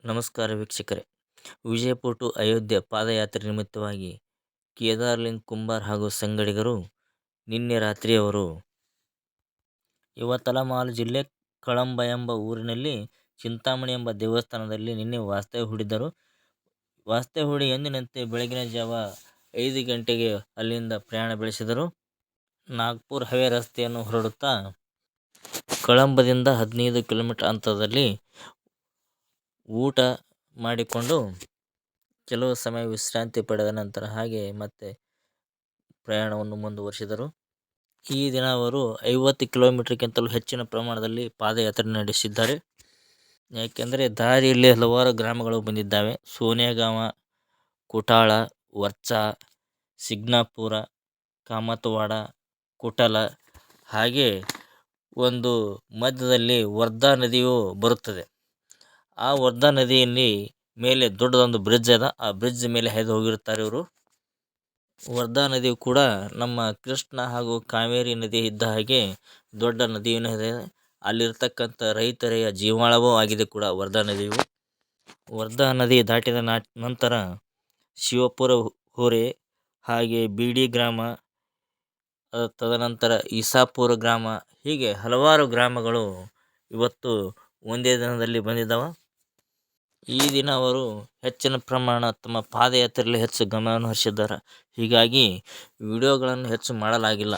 ನಮಸ್ಕಾರ ವೀಕ್ಷಕರೇ. ವಿಜಯಪುರ ಟು ಅಯೋಧ್ಯೆ ಪಾದಯಾತ್ರೆ ನಿಮಿತ್ತವಾಗಿ ಕೇದಾರ್ಲಿಂಗ್ ಕುಂಬಾರ್ ಹಾಗೂ ಸಂಗಡಿಗರು ನಿನ್ನೆ ರಾತ್ರಿಯವರು ಯವತಮಾಲ ಜಿಲ್ಲೆ ಕಳಂಬ ಎಂಬ ಊರಿನಲ್ಲಿ ಚಿಂತಾಮಣಿ ಎಂಬ ದೇವಸ್ಥಾನದಲ್ಲಿ ನಿನ್ನೆ ವಾಸ್ತವ್ಯ ಹೂಡಿದ್ದರು. ವಾಸ್ತವ್ಯ ಹೂಡಿ ಎಂದಿನಂತೆ ಬೆಳಗಿನ ಜಾವ 5 ಗಂಟೆಗೆ ಅಲ್ಲಿಂದ ಪ್ರಯಾಣ ಬೆಳೆಸಿದರು. ನಾಗ್ಪುರ್ ಹೈವೇ ರಸ್ತೆಯನ್ನು ಹೊರಡುತ್ತಾ ಕಳಂಬದಿಂದ 15 ಕಿಲೋಮೀಟರ್ ಅಂತರದಲ್ಲಿ ಊಟ ಮಾಡಿಕೊಂಡು ಕೆಲವು ಸಮಯ ವಿಶ್ರಾಂತಿ ಪಡೆದ ನಂತರ ಹಾಗೆ ಮತ್ತೆ ಪ್ರಯಾಣವನ್ನು ಮುಂದುವರಿಸಿದರು. ಈ ದಿನ ಅವರು 50 ಕಿಲೋಮೀಟರ್ಗಿಂತಲೂ ಹೆಚ್ಚಿನ ಪ್ರಮಾಣದಲ್ಲಿ ಪಾದಯಾತ್ರೆ ನಡೆಸಿದ್ದಾರೆ. ಯಾಕೆಂದರೆ ದಾರಿಯಲ್ಲಿ ಹಲವಾರು ಗ್ರಾಮಗಳು ಬಂದಿದ್ದಾವೆ. ಸೋನೆಗಾಂವ, ಕುಟಾಳ, ವರ್ಚಾ, ಸಿಗ್ನಾಪುರ, ಕಾಮತವಾಡ, ಕುಟಲ, ಹಾಗೆ ಒಂದು ಮಧ್ಯದಲ್ಲಿ ವರ್ಧಾ ನದಿಯು ಬರುತ್ತದೆ. ಆ ವರ್ಧಾ ನದಿಯಲ್ಲಿ ಮೇಲೆ ದೊಡ್ಡದೊಂದು ಬ್ರಿಡ್ಜ್ ಅದ. ಆ ಬ್ರಿಡ್ಜ್ ಮೇಲೆ ಹಾಯ್ದು ಹೋಗಿರುತ್ತಾರೆ ಇವರು. ವರ್ಧಾ ನದಿಯು ಕೂಡ ನಮ್ಮ ಕೃಷ್ಣ ಹಾಗೂ ಕಾವೇರಿ ನದಿ ಇದ್ದ ಹಾಗೆ ದೊಡ್ಡ ನದಿಯೂ ಇದೆ. ಅಲ್ಲಿರ್ತಕ್ಕಂಥ ರೈತರ ಜೀವಾಳವೂ ಆಗಿದೆ ಕೂಡ ವರ್ಧಾ ನದಿಯು. ವರ್ಧಾ ನದಿ ದಾಟಿದ ನಂತರ ಶಿವಪುರ ಹೊರೆ, ಹಾಗೆ ಬೀಡಿ ಗ್ರಾಮ, ತದನಂತರ ಇಸಾಪುರ ಗ್ರಾಮ, ಹೀಗೆ ಹಲವಾರು ಗ್ರಾಮಗಳು ಇವತ್ತು ಒಂದೇ ದಿನದಲ್ಲಿ ಬಂದಿದ್ದಾವ. ಈ ದಿನ ಅವರು ಹೆಚ್ಚಿನ ಪ್ರಮಾಣ ತಮ್ಮ ಪಾದಯಾತ್ರೆಯಲ್ಲಿ ಹೆಚ್ಚು ಗಮನವನ್ನು ಹರಿಸಿದ್ದಾರೆ. ಹೀಗಾಗಿ ವಿಡಿಯೋಗಳನ್ನು ಹೆಚ್ಚು ಮಾಡಲಾಗಿಲ್ಲ.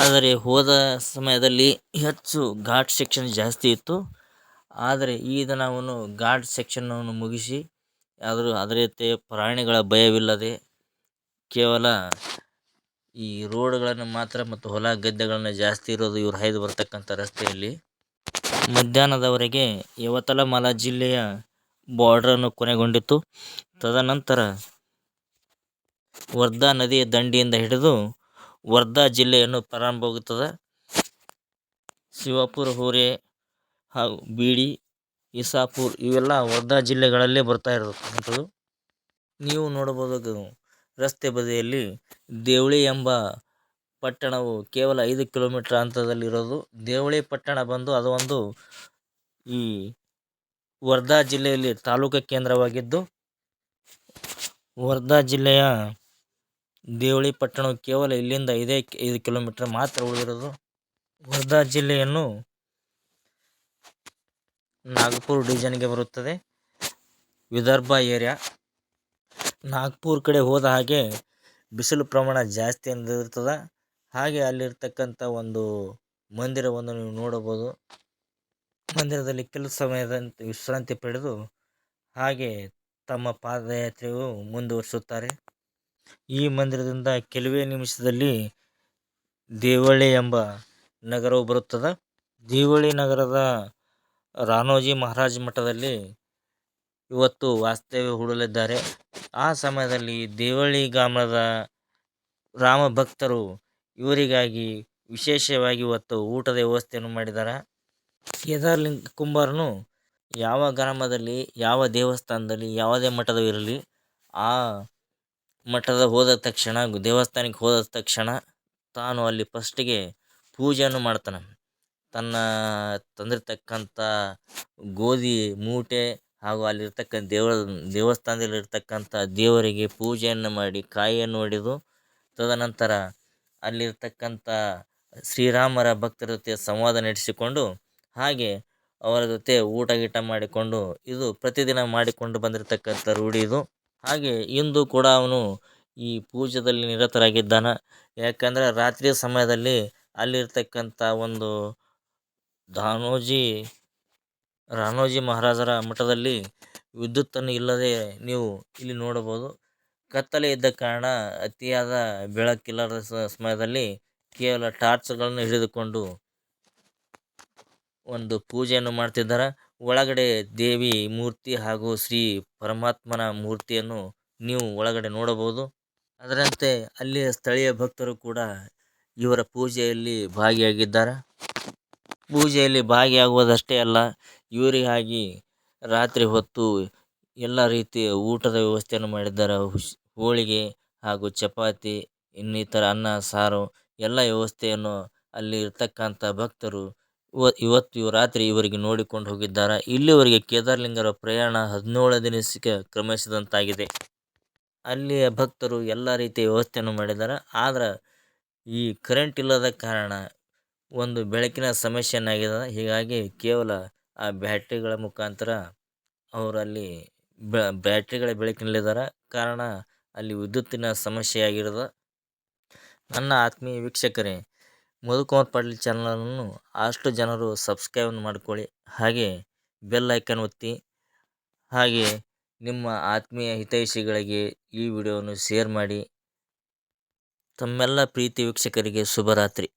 ಆದರೆ ಹೋದ ಸಮಯದಲ್ಲಿ ಹೆಚ್ಚು ಘಾಟ್ ಸೆಕ್ಷನ್ ಜಾಸ್ತಿ ಇತ್ತು. ಆದರೆ ಈ ದಿನ ಅವನು ಘಾಟ್ ಸೆಕ್ಷನನ್ನು ಮುಗಿಸಿ ಅದರ ಜೊತೆ ಪ್ರಾಣಿಗಳ ಭಯವಿಲ್ಲದೆ ಕೇವಲ ಈ ರೋಡ್ಗಳನ್ನು ಮಾತ್ರ ಮತ್ತು ಹೊಲ ಗದ್ದೆಗಳನ್ನು ಜಾಸ್ತಿ ಇರೋದು ಇವರು ಹಾಯ್ದು ಬರ್ತಕ್ಕಂಥ ರಸ್ತೆಯಲ್ಲಿ ಮಧ್ಯಾಹ್ನದವರೆಗೆ ಯವತಮಾಲ ಜಿಲ್ಲೆಯ ಬಾರ್ಡರನ್ನು ಕೊನೆಗೊಂಡಿತು. ತದನಂತರ ವರ್ಧಾ ನದಿಯ ದಂಡೆಯಿಂದ ಹಿಡಿದು ವರ್ಧಾ ಜಿಲ್ಲೆಯನ್ನು ಪ್ರಾರಂಭವಾಗುತ್ತದೆ. ಶಿವಪುರ ಹೊರೆ ಹಾಗೂ ಬೀಡಿ, ಇಸಾಪುರ್ ಇವೆಲ್ಲ ವರ್ಧಾ ಜಿಲ್ಲೆಗಳಲ್ಲೇ ಬರ್ತಾ ಇರತಕ್ಕಂಥದ್ದು. ನೀವು ನೋಡಬಹುದು ರಸ್ತೆ ಬದಿಯಲ್ಲಿ ದೇವಳಿ ಎಂಬ ಪಟ್ಟಣವು ಕೇವಲ 5 ಕಿಲೋಮೀಟರ್ ಅಂತರದಲ್ಲಿರೋದು. ದೇವಳಿ ಪಟ್ಟಣ ಬಂದು ಅದು ಒಂದು ಈ ವರ್ಧಾ ಜಿಲ್ಲೆಯಲ್ಲಿ ತಾಲೂಕು ಕೇಂದ್ರವಾಗಿದ್ದು, ವರ್ಧಾ ಜಿಲ್ಲೆಯ ದೇವಳಿ ಪಟ್ಟಣವು ಕೇವಲ ಇಲ್ಲಿಂದ 5 ಕಿಲೋಮೀಟರ್ ಮಾತ್ರ ಉಳಿದಿರೋದು. ವರ್ಧಾ ಜಿಲ್ಲೆಯನ್ನು ನಾಗಪುರ ಡಿವಿಷನ್ಗೆ ಬರುತ್ತದೆ. ವಿದರ್ಭ ಏರಿಯಾ. ನಾಗ್ಪುರ್ ಕಡೆ ಹೋದ ಹಾಗೆ ಬಿಸಿಲು ಪ್ರಮಾಣ ಜಾಸ್ತಿ ಇರ್ತದೆ. ಹಾಗೆ ಅಲ್ಲಿರ್ತಕ್ಕಂಥ ಒಂದು ಮಂದಿರವನ್ನು ನೀವು ನೋಡಬಹುದು. ಮಂದಿರದಲ್ಲಿ ಕೆಲವು ಸಮಯದ ವಿಶ್ರಾಂತಿ ಪಡೆದು ಹಾಗೆ ತಮ್ಮ ಪಾದಯಾತ್ರೆಯು ಮುಂದುವರಿಸುತ್ತಾರೆ. ಈ ಮಂದಿರದಿಂದ ಕೆಲವೇ ನಿಮಿಷದಲ್ಲಿ ದೇವಳಿ ಎಂಬ ನಗರವು ಬರುತ್ತದೆ. ದೇವಳಿ ನಗರದ ರಾಣೋಜಿ ಮಹಾರಾಜ್ ಮಠದಲ್ಲಿ ಇವತ್ತು ವಾಸ್ತವ್ಯ ಹೂಡಲಿದ್ದಾರೆ. ಆ ಸಮಯದಲ್ಲಿ ದೇವಳಿ ಗ್ರಾಮದ ರಾಮ ಭಕ್ತರು ಇವರಿಗಾಗಿ ವಿಶೇಷವಾಗಿ ಇವತ್ತು ಊಟದ ವ್ಯವಸ್ಥೆಯನ್ನು ಮಾಡಿದ್ದಾರೆ. ಕೇದಾರ್ಲಿಂಗ್ ಕುಂಬಾರನು ಯಾವ ಗ್ರಾಮದಲ್ಲಿ, ಯಾವ ದೇವಸ್ಥಾನದಲ್ಲಿ, ಯಾವುದೇ ಮಠದವಿರಲಿ, ಆ ಮಠದ ಹೋದ ತಕ್ಷಣ, ದೇವಸ್ಥಾನಕ್ಕೆ ಹೋದ ತಕ್ಷಣ ತಾನು ಅಲ್ಲಿ ಫಸ್ಟಿಗೆ ಪೂಜೆಯನ್ನು ಮಾಡ್ತಾನೆ. ತನ್ನ ತಂದಿರ್ತಕ್ಕಂಥ ಗೋಧಿ ಮೂಟೆ ಹಾಗೂ ಅಲ್ಲಿರ್ತಕ್ಕಂಥ ದೇವಸ್ಥಾನದಲ್ಲಿರ್ತಕ್ಕಂಥ ದೇವರಿಗೆ ಪೂಜೆಯನ್ನು ಮಾಡಿ ಕಾಯಿಯನ್ನು ಒಡೆದು, ತದನಂತರ ಅಲ್ಲಿರ್ತಕ್ಕಂಥ ಶ್ರೀರಾಮರ ಭಕ್ತರ ಜೊತೆ ಸಂವಾದ ನಡೆಸಿಕೊಂಡು ಹಾಗೆ ಅವರ ಜೊತೆ ಊಟ ಗೀಟ ಮಾಡಿಕೊಂಡು, ಇದು ಪ್ರತಿದಿನ ಮಾಡಿಕೊಂಡು ಬಂದಿರತಕ್ಕಂಥ ರೂಢಿ ಇದು. ಹಾಗೆ ಇಂದು ಕೂಡ ಅವನು ಈ ಪೂಜೆಯಲ್ಲಿ ನಿರತರಾಗಿದ್ದಾನೆ. ಯಾಕಂದರೆ ರಾತ್ರಿಯ ಸಮಯದಲ್ಲಿ ಅಲ್ಲಿರ್ತಕ್ಕಂಥ ಒಂದು ರಾಣೋಜಿ ಮಹಾರಾಜರ ಮಠದಲ್ಲಿ ವಿದ್ಯುತ್ತನ್ನು ಇಲ್ಲದೆ ನೀವು ಇಲ್ಲಿ ನೋಡಬಹುದು. ಕತ್ತಲೆ ಇದ್ದ ಕಾರಣ ಅತಿಯಾದ ಬೆಳಕಿಲ್ಲದ ಸಮಯದಲ್ಲಿ ಕೇವಲ ಟಾರ್ಚ್ಗಳನ್ನು ಹಿಡಿದುಕೊಂಡು ಒಂದು ಪೂಜೆಯನ್ನು ಮಾಡ್ತಿದ್ದಾರೆ. ಒಳಗಡೆ ದೇವಿ ಮೂರ್ತಿ ಹಾಗೂ ಶ್ರೀ ಪರಮಾತ್ಮನ ಮೂರ್ತಿಯನ್ನು ನೀವು ಒಳಗಡೆ ನೋಡಬಹುದು. ಅದರಂತೆ ಅಲ್ಲಿಯ ಸ್ಥಳೀಯ ಭಕ್ತರು ಕೂಡ ಇವರ ಪೂಜೆಯಲ್ಲಿ ಭಾಗಿಯಾಗಿದ್ದಾರೆ. ಪೂಜೆಯಲ್ಲಿ ಭಾಗಿಯಾಗುವುದಷ್ಟೇ ಅಲ್ಲ, ಇವರಿಗಾಗಿ ರಾತ್ರಿ ಹೊತ್ತು ಎಲ್ಲ ರೀತಿಯ ಊಟದ ವ್ಯವಸ್ಥೆಯನ್ನು ಮಾಡಿದ್ದಾರೆ. ಹೋಳಿಗೆ ಹಾಗೂ ಚಪಾತಿ, ಇನ್ನಿತರ ಅನ್ನ ಸಾರು ಎಲ್ಲ ವ್ಯವಸ್ಥೆಯನ್ನು ಅಲ್ಲಿ ಇರ್ತಕ್ಕಂಥ ಭಕ್ತರು ಇವತ್ತು ರಾತ್ರಿ ಇವರಿಗೆ ನೋಡಿಕೊಂಡು ಹೋಗಿದ್ದಾರೆ. ಇಲ್ಲಿವರೆಗೆ ಕೇದಾರಲಿಂಗರ ಪ್ರಯಾಣ 17 ದಿನಕ್ಕೆ ಕ್ರಮಿಸಿದಂತಾಗಿದೆ. ಅಲ್ಲಿಯ ಭಕ್ತರು ಎಲ್ಲ ರೀತಿಯ ವ್ಯವಸ್ಥೆಯನ್ನು ಮಾಡಿದ್ದಾರೆ. ಆದ್ರೆ ಈ ಕರೆಂಟ್ ಇಲ್ಲದ ಕಾರಣ ಒಂದು ಬೆಳಕಿನ ಸಮಸ್ಯೆಯನ್ನಾಗಿದೆ. ಹೀಗಾಗಿ ಕೇವಲ ಆ ಬ್ಯಾಟ್ರಿಗಳ ಮುಖಾಂತರ ಅವರಲ್ಲಿ ಬ್ಯಾಟ್ರಿಗಳ ಬೆಳಕಿನಲ್ಲಿದ್ದಾರೆ. ಕಾರಣ ಅಲ್ಲಿ ವಿದ್ಯುತ್ತಿನ ಸಮಸ್ಯೆಯಾಗಿರೋದು. ನನ್ನ ಆತ್ಮೀಯ ವೀಕ್ಷಕರೇ, ಮಧುಕುಮಾರ್ ಪಾಟೀಲ್ ಚಾನಲನ್ನು ಅಷ್ಟು ಜನರು ಸಬ್ಸ್ಕ್ರೈಬ್ ಮಾಡಿಕೊಳ್ಳಿ, ಹಾಗೆ ಬೆಲ್ ಐಕಾನ್ ಒತ್ತಿ, ಹಾಗೆ ನಿಮ್ಮ ಆತ್ಮೀಯ ಹಿತೈಷಿಗಳಿಗೆ ಈ ವಿಡಿಯೋವನ್ನು ಶೇರ್ ಮಾಡಿ. ತಮ್ಮೆಲ್ಲ ಪ್ರೀತಿ ವೀಕ್ಷಕರಿಗೆ ಶುಭರಾತ್ರಿ.